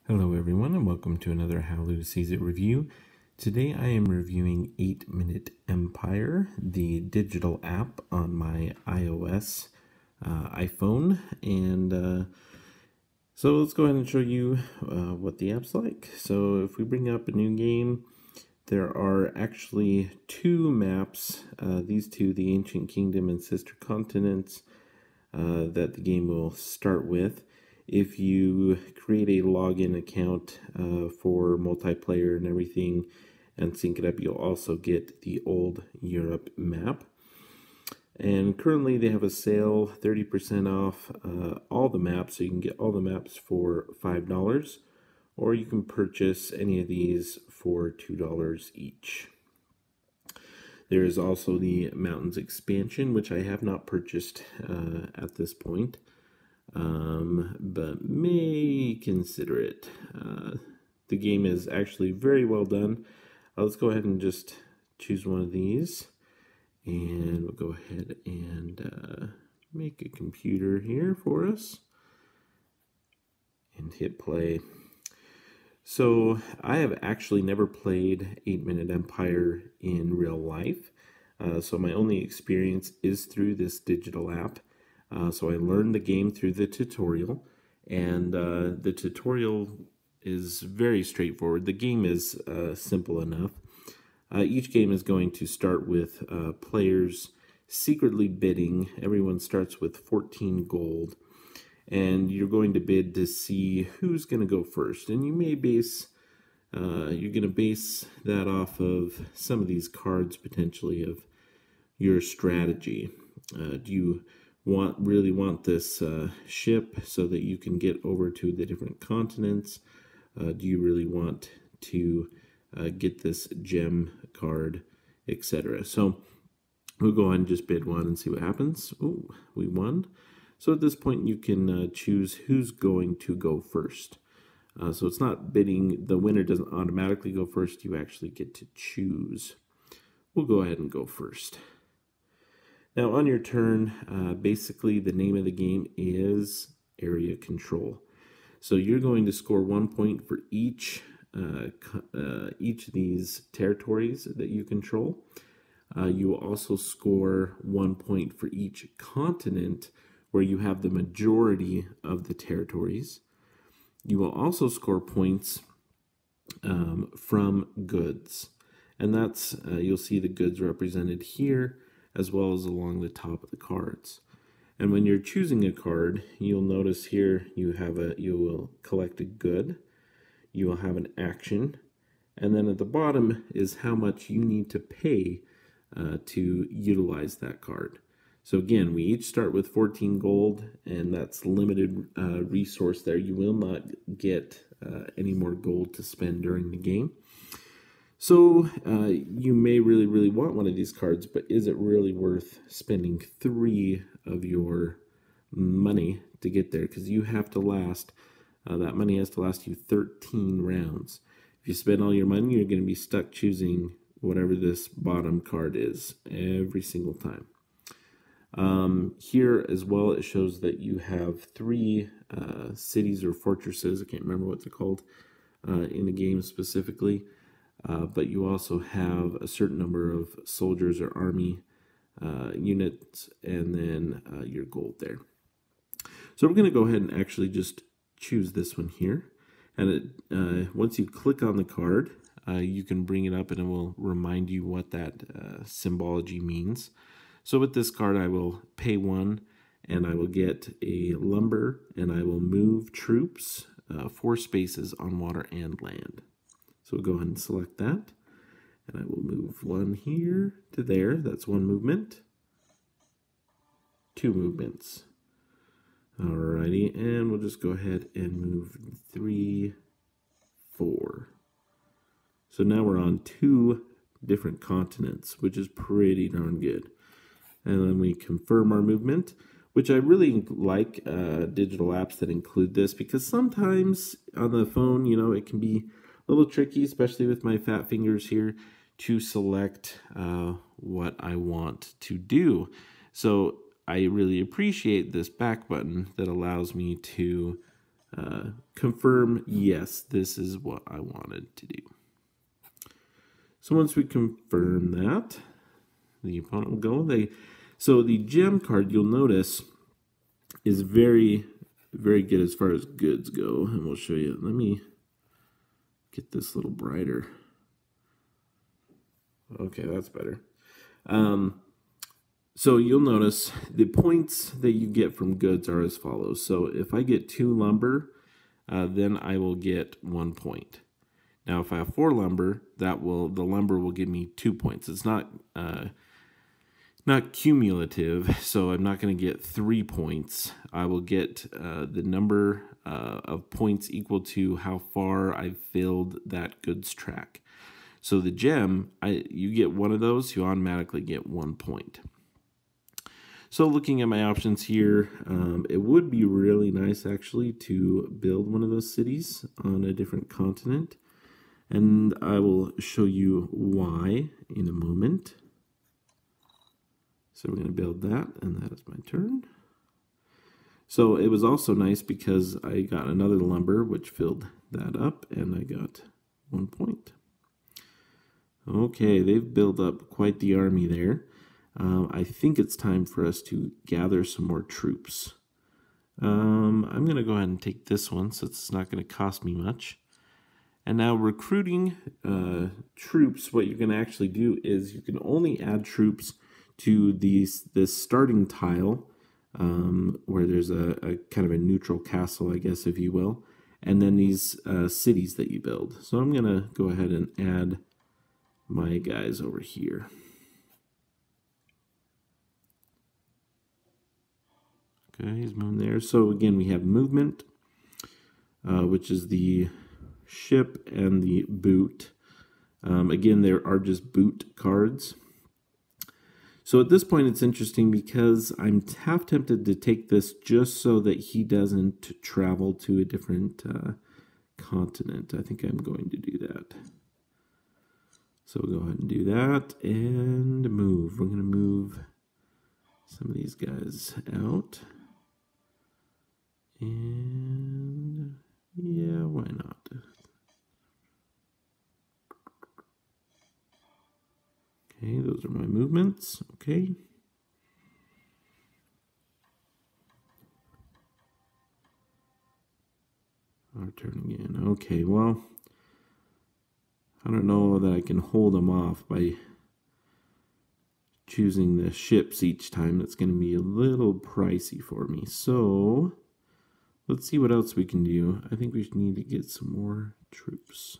Hello everyone and welcome to another How Lou Sees It review. Today I am reviewing 8 Minute Empire, the digital app on my iOS iPhone. And so let's go ahead and show you what the app's like. So if we bring up a new game, there are actually two maps, these two, the Ancient Kingdom and Sister Continents, that the game will start with. If you create a login account for multiplayer and everything and sync it up, you'll also get the old Europe map. And currently they have a sale, 30% off all the maps, so you can get all the maps for $5, or you can purchase any of these for $2 each. There is also the Mountains expansion, which I have not purchased at this point. But may consider it. The game is actually very well done. Let's go ahead and just choose one of these, and we'll go ahead and make a computer here for us and hit play. So I have actually never played 8 Minute Empire in real life, so my only experience is through this digital app. So I learned the game through the tutorial, and the tutorial is very straightforward. The game is simple enough. Each game is going to start with players secretly bidding. Everyone starts with 14 gold, and you're going to bid to see who's going to go first. And you may base, you're going to base that off of some of these cards potentially of your strategy. Do you really want this ship so that you can get over to the different continents? Do you really want to get this gem card, etc.? So we'll go ahead and just bid one and see what happens. Oh, we won. So at this point you can choose who's going to go first. So it's not bidding, the winner doesn't automatically go first, you actually get to choose. We'll go ahead and go first. Now on your turn, basically the name of the game is Area Control. So you're going to score 1 point for each of these territories that you control. You will also score 1 point for each continent where you have the majority of the territories. You will also score points from goods. And that's, you'll see the goods represented here, as well as along the top of the cards. And when you're choosing a card, you'll notice here you will collect a good, you will have an action, and then at the bottom is how much you need to pay to utilize that card. So again, we each start with 14 gold, and that's limited resource there. You will not get any more gold to spend during the game. So you may really want one of these cards, but is it really worth spending 3 of your money to get there? Because you have to last, that money has to last you 13 rounds. If you spend all your money, you're going to be stuck choosing whatever this bottom card is every single time. Here as well, it shows that you have 3 cities or fortresses, I can't remember what they're called in the game specifically. But you also have a certain number of soldiers or army units, and then your gold there. So we're going to go ahead and actually just choose this one here. And once you click on the card, you can bring it up and it will remind you what that symbology means. So with this card, I will pay 1, and I will get a lumber, and I will move troops 4 spaces on water and land. So we'll go ahead and select that, and I will move 1 here to there. That's 1 movement. 2 movements. Alrighty, and we'll just go ahead and move 3, 4. So now we're on 2 different continents, which is pretty darn good. And then we confirm our movement, which I really like digital apps that include this, because sometimes on the phone, you know, it can be a little tricky, especially with my fat fingers here, to select what I want to do. So I really appreciate this back button that allows me to confirm, yes, this is what I wanted to do. So once we confirm that, the opponent will go. So the gem card, you'll notice, is very, very good as far as goods go. And we'll show you. Let me get this a little brighter. Okay, that's better. So you'll notice the points that you get from goods are as follows. So if I get 2 lumber, then I will get 1 point. Now, if I have 4 lumber, the lumber will give me 2 points. It's not cumulative, so I'm not going to get 3 points. I will get the number of points equal to how far I've filled that goods track. So the gem, you get 1 of those, you automatically get 1 point. So looking at my options here, it would be really nice actually to build one of those cities on a different continent. And I will show you why in a moment. So we're going to build that, and that is my turn. So it was also nice because I got another lumber, which filled that up, and I got 1 point. Okay, they've built up quite the army there. I think it's time for us to gather some more troops. I'm going to go ahead and take this one, so it's not going to cost me much. And now recruiting troops, what you can actually do is you can only add troops to this starting tile where there's a kind of a neutral castle, I guess, if you will, and then these cities that you build. So I'm going to go ahead and add my guys over here. Okay, he's moving there. So again, we have movement, which is the ship and the boot. Again, there are just boot cards. So at this point, it's interesting because I'm half tempted to take this just so that he doesn't travel to a different continent. I think I'm going to do that. So we'll go ahead and do that and move. We're going to move some of these guys out. And yeah, why not? Okay, those are my movements. Okay. Our turn again. Okay, well, I don't know that I can hold them off by choosing the ships each time. That's going to be a little pricey for me. So let's see what else we can do. I think we need to get some more troops.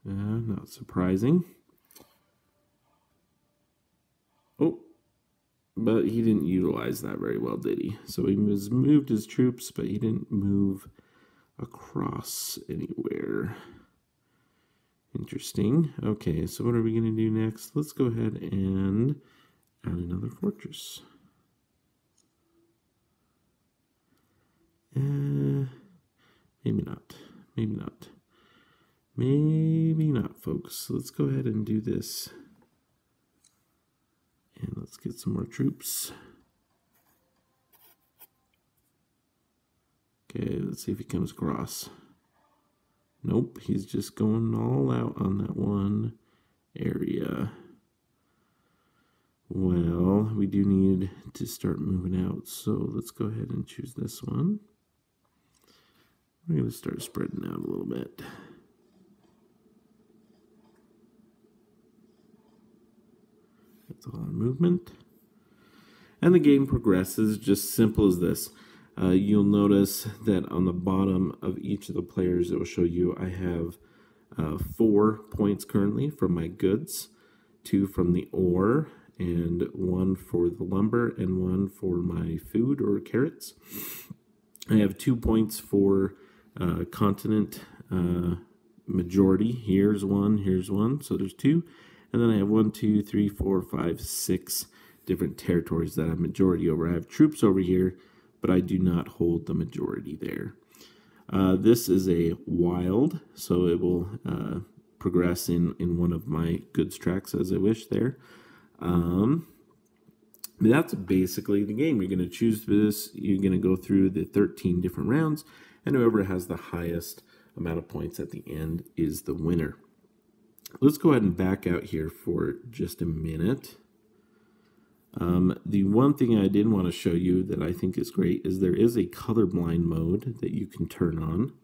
Not surprising. Oh, but he didn't utilize that very well, did he? So he moved his troops, but he didn't move across anywhere. Interesting. Okay, so what are we going to do next? Let's go ahead and add another fortress. Maybe not. Maybe not. Maybe not, folks. Let's go ahead and do this. And let's get some more troops. Okay, let's see if he comes across. Nope, he's just going all out on that one area. Well, we do need to start moving out, so let's go ahead and choose this one. We're going to start spreading out a little bit. That's all our movement. And the game progresses just simple as this. You'll notice that on the bottom of each of the players, it will show you I have 4 points currently from my goods, 2 from the ore, and 1 for the lumber, and 1 for my food or carrots. I have 2 points for continent majority. Here's one, so there's 2. And then I have 1, 2, 3, 4, 5, 6 different territories that I have majority over. I have troops over here, but I do not hold the majority there. This is a wild, so it will progress in one of my goods tracks as I wish there. That's basically the game. You're going to choose this. You're going to go through the 13 different rounds, and whoever has the highest amount of points at the end is the winner. Let's go ahead and back out here for just a minute. The one thing I did want to show you that I think is great is there is a colorblind mode that you can turn on.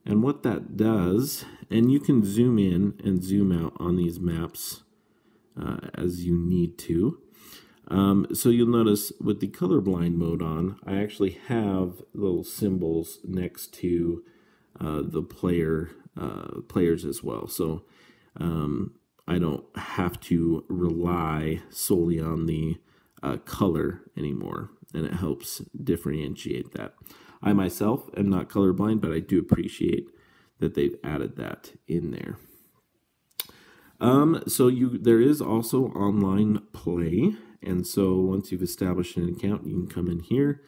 And what that does, and you can zoom in and zoom out on these maps as you need to. So you'll notice with the colorblind mode on, I actually have little symbols next to the players as well. So I don't have to rely solely on the color anymore, and it helps differentiate that. I myself am not colorblind, but I do appreciate that they've added that in there. There is also online play, and so once you've established an account, you can come in here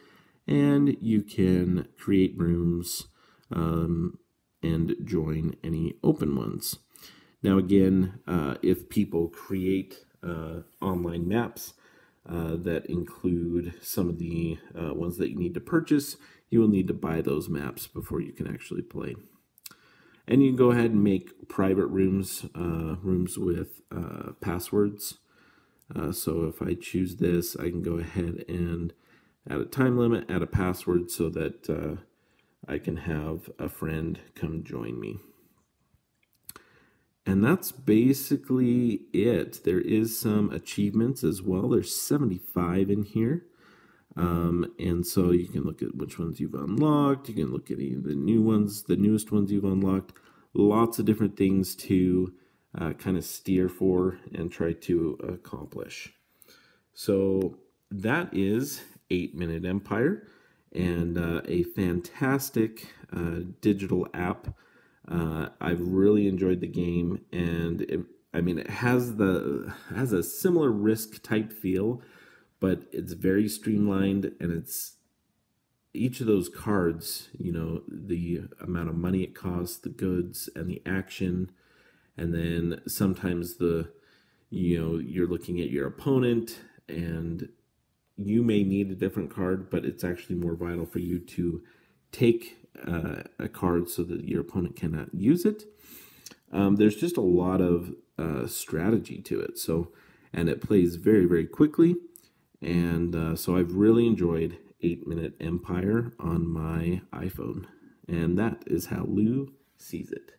and you can create rooms and join any open ones. Now again, if people create online maps that include some of the ones that you need to purchase, you will need to buy those maps before you can actually play. And you can go ahead and make private rooms, rooms with passwords. So if I choose this, I can go ahead and add a time limit, add a password so that I can have a friend come join me. And that's basically it. There is some achievements as well. There's 75 in here. And so you can look at which ones you've unlocked. You can look at any of the new ones, the newest ones you've unlocked. Lots of different things to kind of steer for and try to accomplish. So that is 8-Minute Empire, and a fantastic digital app. I've really enjoyed the game, and it has a similar Risk type feel, but it's very streamlined, and it's each of those cards, the amount of money it costs, the goods, and the action, and then sometimes you're looking at your opponent, and you may need a different card, but it's actually more vital for you to take a card so that your opponent cannot use it. There's just a lot of strategy to it, and it plays very, very quickly. And so I've really enjoyed 8-Minute Empire on my iPhone. And that is how Lou sees it.